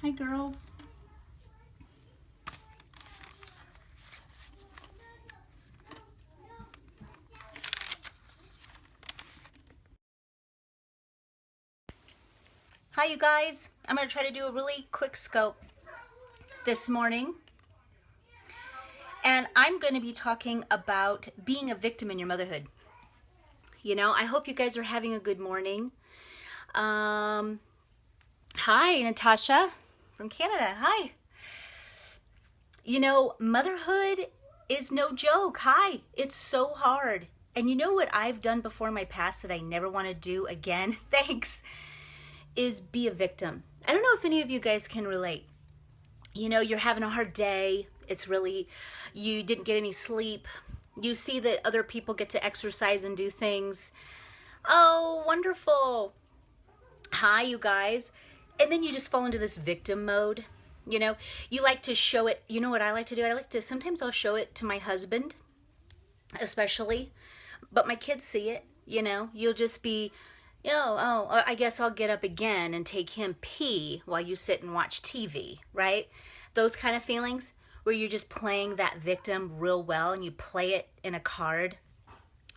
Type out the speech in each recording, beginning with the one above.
Hi, girls. Hi, you guys. I'm going to try to do a really quick scope this morning. And I'm going to be talking about being a victim in your motherhood. You know, I hope you guys are having a good morning. Hi, Natasha from Canada. Hi. You know, motherhood is no joke. Hi. It's so hard. And you know what I've done before in my past that I never want to do again? Thanks. Is be a victim. I don't know if any of you guys can relate. You know, you're having a hard day. It's really, you didn't get any sleep. You see that other people get to exercise and do things. Oh, wonderful. Hi, you guys. And then you just fall into this victim mode. You know, you like to show it. You know what I like to do? Sometimes I'll show it to my husband, especially. But my kids see it, you know. You'll just be, oh, I guess I'll get up again and take him pee while you sit and watch TV, right? Those kind of feelings where you're just playing that victim real well and you play it in a card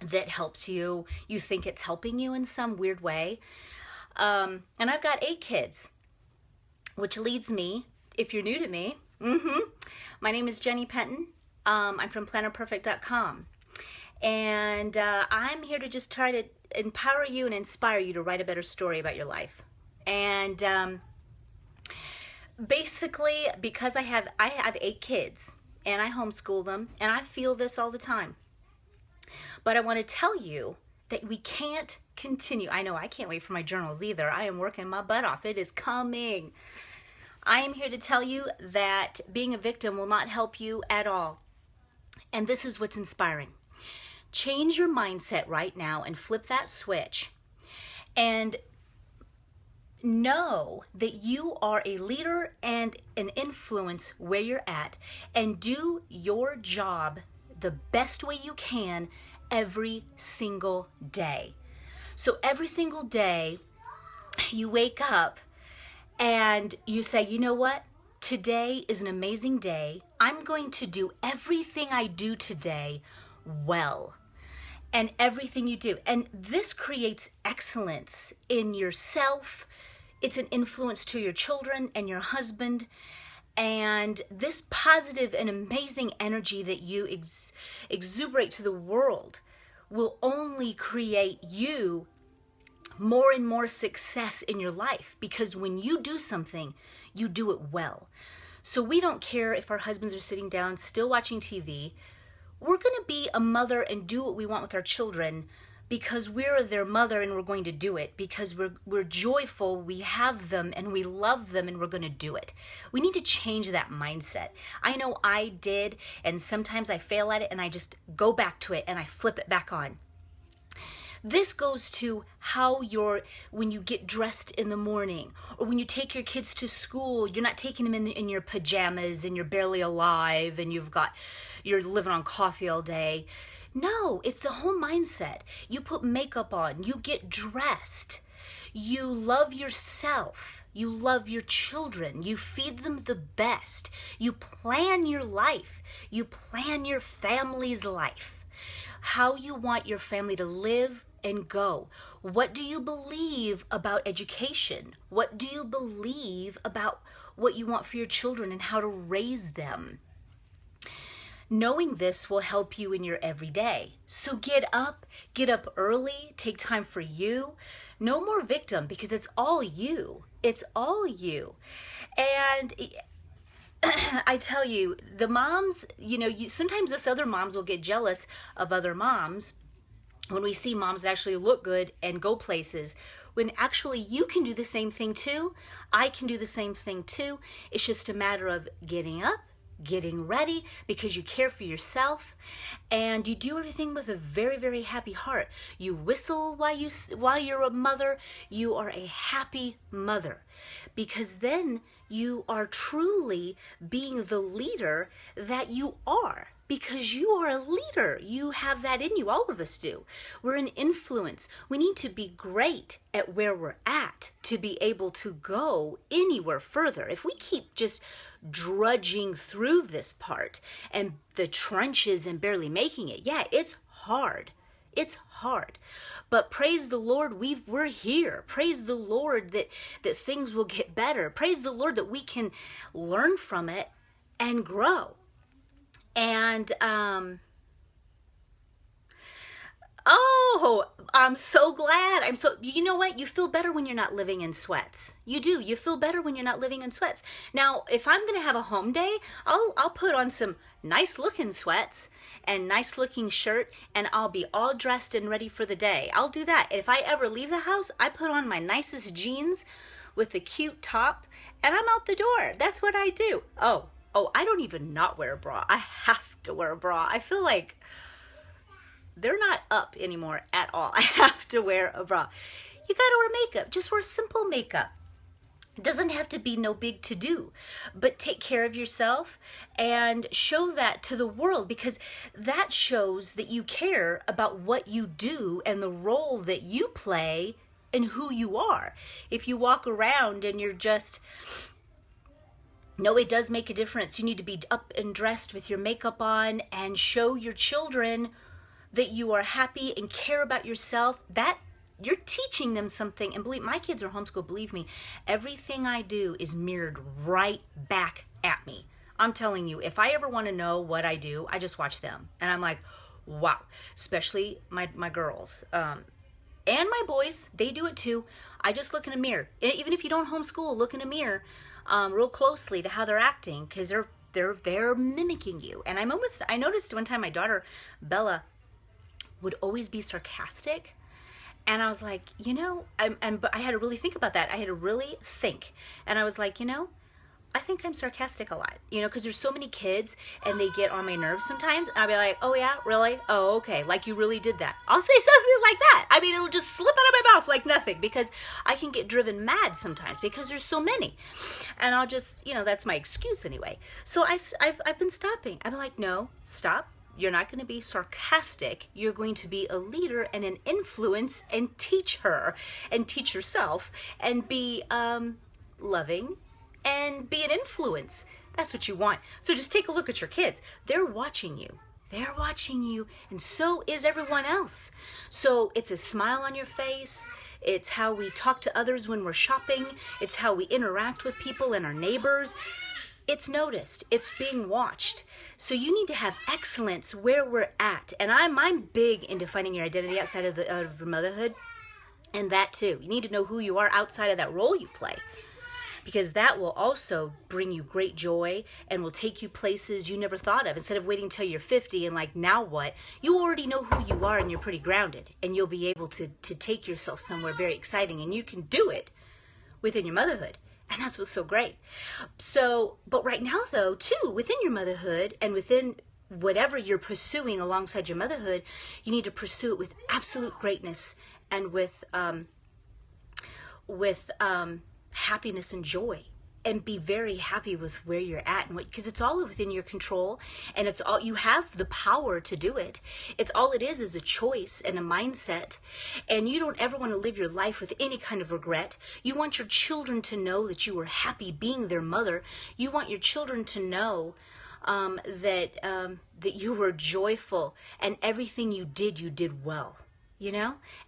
that helps you. You think it's helping you in some weird way. And I've got 8 kids, which leads me, if you're new to me, my name is Jenny Penton. I'm from plannerperfect.com. And I'm here to just try to empower you and inspire you to write a better story about your life. And basically, because I have 8 kids and I homeschool them, and I feel this all the time. But I want to tell you that we can't continue. I know I can't wait for my journals either. I am working my butt off. It is coming. I am here to tell you that being a victim will not help you at all. And this is what's inspiring. Change your mindset right now and flip that switch and know that you are a leader and an influence where you're at, and do your job the best way you can every single day. So every single day you wake up and you say, you know what? Today is an amazing day. I'm going to do everything I do today well. And everything you do. And this creates excellence in yourself. It's an influence to your children and your husband. And this positive and amazing energy that you exuberate to the world will only create you more and more success in your life, because when you do something, you do it well. So we don't care if our husbands are sitting down still watching TV. We're going to be a mother and do what we want with our children because we're their mother, and we're going to do it because we're joyful, we have them, and we love them, and we're going to do it. We need to change that mindset. I know I did, and sometimes I fail at it, and I just go back to it, and I flip it back on. This goes to how when you get dressed in the morning, or when you take your kids to school, you're not taking them in your pajamas and you're barely alive and you're living on coffee all day. No, it's the whole mindset. You put makeup on, you get dressed, you love yourself, you love your children, you feed them the best, you plan your life, you plan your family's life, how you want your family to live and go. What do you believe about education? What do you believe about what you want for your children and how to raise them? Knowing this will help you in your everyday. So get up early, take time for you. No more victim, because it's all you. It's all you. And I tell you, the moms, sometimes us other moms will get jealous of other moms when we see moms that actually look good and go places, when actually you can do the same thing too. I can do the same thing too. It's just a matter of getting up, getting ready, because you care for yourself, and you do everything with a very, very happy heart. You whistle while you're a mother. You are a happy mother, because then you are truly being the leader that you are. because you are a leader. You have that in you. All of us do. We're an influence. We need to be great at where we're at to be able to go anywhere further. If we keep just drudging through this part and the trenches and barely making it, yeah, it's hard. It's hard. But praise the Lord, we're here. Praise the Lord that things will get better. Praise the Lord that we can learn from it and grow. And oh, I'm so glad. You know what? You feel better when you're not living in sweats. You do. You feel better when you're not living in sweats. Now, if I'm going to have a home day, I'll put on some nice looking sweats and nice looking shirt, and I'll be all dressed and ready for the day. I'll do that. If I ever leave the house, I put on my nicest jeans with a cute top, and I'm out the door. That's what I do. Oh, I don't even not wear a bra. I have to wear a bra. I feel like they're not up anymore at all. I have to wear a bra. You gotta wear makeup. Just wear simple makeup. It doesn't have to be no big to do, but take care of yourself and show that to the world, because that shows that you care about what you do and the role that you play and who you are. If you walk around and you're just... No, it does make a difference. You need to be up and dressed with your makeup on and show your children that you are happy and care about yourself. That you're teaching them something. And believe my kids are homeschooled. Believe me, everything I do is mirrored right back at me. I'm telling you, if I ever want to know what I do, I just watch them. And I'm like, wow. Especially my girls. And my boys, they do it too. I just look in a mirror. Even if you don't homeschool, look in a mirror real closely to how they're acting, because they're mimicking you. And I noticed one time my daughter Bella would always be sarcastic, and I was like, but I had to really think about that. I had to really think, and I was like, I think I'm sarcastic a lot, because there's so many kids and they get on my nerves sometimes. And I'll be like, oh yeah, really? Oh, okay. Like you really did that. I'll say something like that. I mean, it'll just slip out of my mouth like nothing, because I can get driven mad sometimes because there's so many. And I'll just, that's my excuse anyway. So I've been stopping. I'm like, no, stop. You're not going to be sarcastic. You're going to be a leader and an influence and teach her and teach yourself and be loving and be an influence. That's what you want. So just take a look at your kids. They're watching you. They're watching you, and so is everyone else. So it's a smile on your face. It's how we talk to others when we're shopping. It's how we interact with people and our neighbors. It's noticed. It's being watched. So you need to have excellence where we're at. And I'm big into finding your identity outside of motherhood, and that too. You need to know who you are outside of that role you play, because that will also bring you great joy and will take you places you never thought of. Instead of waiting till you're 50 and like, now what? You already know who you are and you're pretty grounded, and you'll be able to take yourself somewhere very exciting, and you can do it within your motherhood. And that's what's so great. So, but right now though, too, within your motherhood and within whatever you're pursuing alongside your motherhood, you need to pursue it with absolute greatness and with happiness and joy, and be very happy with where you're at, and because it's all within your control, and it's all, you have the power to do it. It's all it is a choice and a mindset, and you don't ever want to live your life with any kind of regret. You want your children to know that you were happy being their mother. You want your children to know that you were joyful, and everything you did well.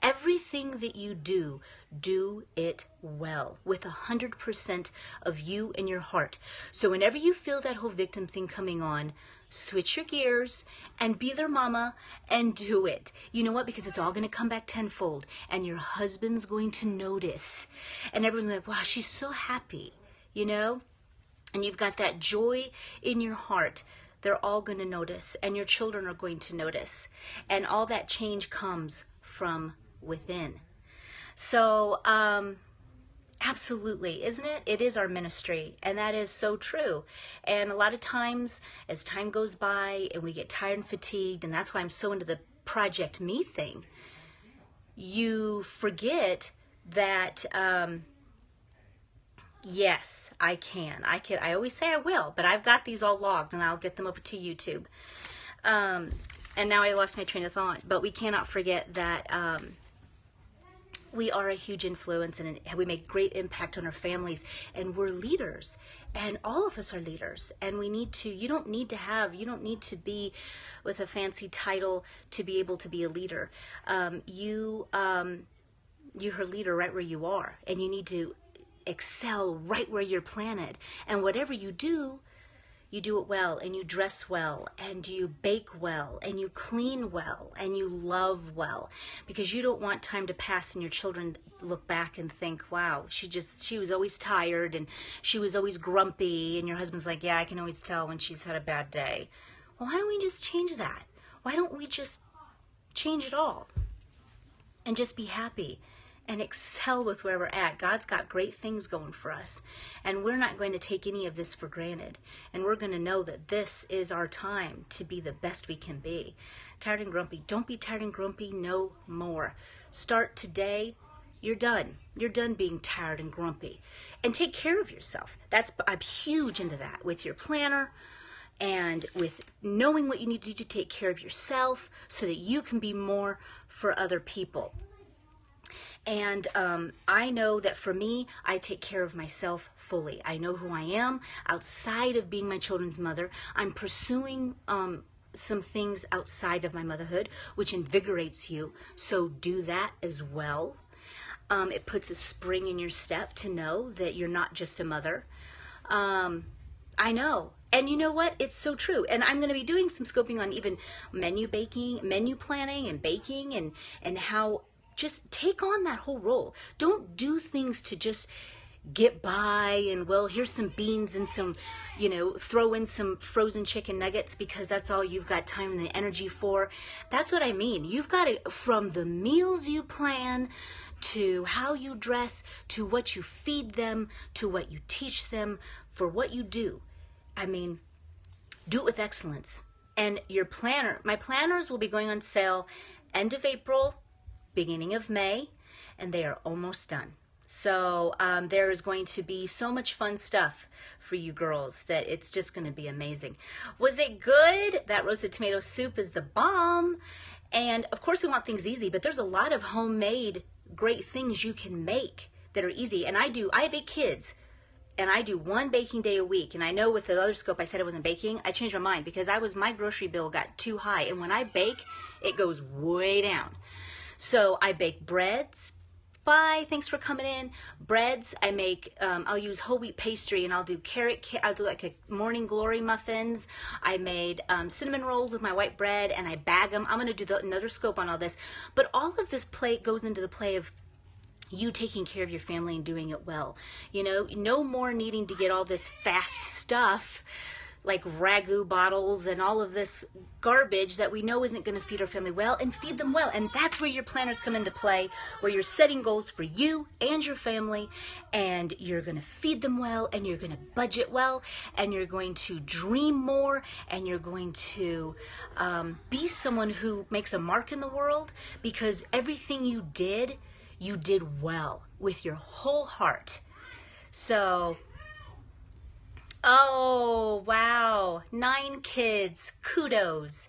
Everything that you do it well with 100% of you in your heart. So whenever you feel that whole victim thing coming on, switch your gears and be their mama and do it. You know what? Because it's all going to come back tenfold, and your husband's going to notice, and everyone's like, wow, she's so happy, and you've got that joy in your heart. They're all going to notice, and your children are going to notice, and all that change comes from within. So absolutely, isn't it? It is our ministry, and that is so true. And a lot of times as time goes by and we get tired and fatigued, and that's why I'm so into the Project Me thing, you forget that yes, I can. I always say I will, but I've got these all logged, and I'll get them over to YouTube. And now I lost my train of thought, but we cannot forget that we are a huge influence and we make great impact on our families, and we're leaders, and all of us are leaders, and we need to, you don't need to be with a fancy title to be able to be a leader. You're a leader right where you are, and you need to excel right where you're planted. And whatever you do it well, and you dress well, and you bake well, and you clean well, and you love well, because you don't want time to pass and your children look back and think, wow, she was always tired and she was always grumpy, and your husband's like, yeah, I can always tell when she's had a bad day. Well, why don't we just change that? Why don't we just change it all and just be happy and excel with where we're at? God's got great things going for us, and we're not going to take any of this for granted, and we're going to know that this is our time to be the best we can be. Tired and grumpy, don't be tired and grumpy no more. Start today. You're done being tired and grumpy, and take care of yourself. I'm huge into that, with your planner and with knowing what you need to do to take care of yourself so that you can be more for other people. And I know that for me, I take care of myself fully. I know who I am outside of being my children's mother. I'm pursuing some things outside of my motherhood, which invigorates you. So do that as well. It puts a spring in your step to know that you're not just a mother. I know. And you know what? It's so true. And I'm going to be doing some scoping on even menu planning and baking, and how just take on that whole role. Don't do things to just get by and, well, here's some beans and some, throw in some frozen chicken nuggets because that's all you've got time and the energy for. That's what I mean. You've got to, from the meals you plan, to how you dress, to what you feed them, to what you teach them, for what you do. I mean, do it with excellence. And my planners will be going on sale end of April, beginning of May, and they are almost done. So there is going to be so much fun stuff for you girls that it's just going to be amazing. Was it good? That roasted tomato soup is the bomb. And of course we want things easy, but there's a lot of homemade great things you can make that are easy. And I have 8 kids, and I do 1 baking day a week. And I know with the other scope I said I wasn't baking. I changed my mind because my grocery bill got too high, and when I bake, it goes way down. So I bake breads. Bye, thanks for coming in. Breads, I make, I'll use whole wheat pastry, and I'll do I'll do like a morning glory muffins. I made cinnamon rolls with my white bread, and I bag them. I'm going to do another scope on all this. But all of this goes into the play of you taking care of your family and doing it well. No more needing to get all this fast stuff like ragu bottles and all of this garbage that we know isn't going to feed our family well, and feed them well. And that's where your planners come into play, where you're setting goals for you and your family, and you're going to feed them well, and you're going to budget well, and you're going to dream more, and you're going to be someone who makes a mark in the world, because everything you did well with your whole heart. So, oh, wow. 9 kids. Kudos.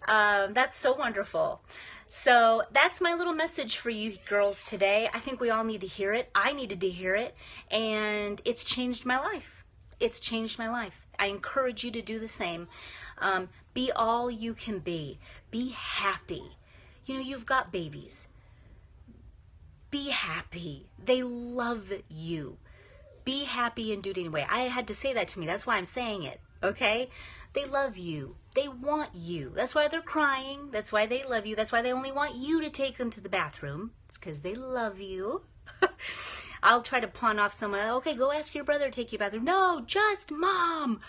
That's so wonderful. So that's my little message for you girls today. I think we all need to hear it. I needed to hear it, and it's changed my life. It's changed my life. I encourage you to do the same. Be all you can be. Be happy. You've got babies. Be happy. They love you. Be happy and do it anyway. I had to say that to me. That's why I'm saying it. Okay? They love you. They want you. That's why they're crying. That's why they love you. That's why they only want you to take them to the bathroom. It's because they love you. I'll try to pawn off someone. Okay, go ask your brother to take you to the bathroom. No, just mom.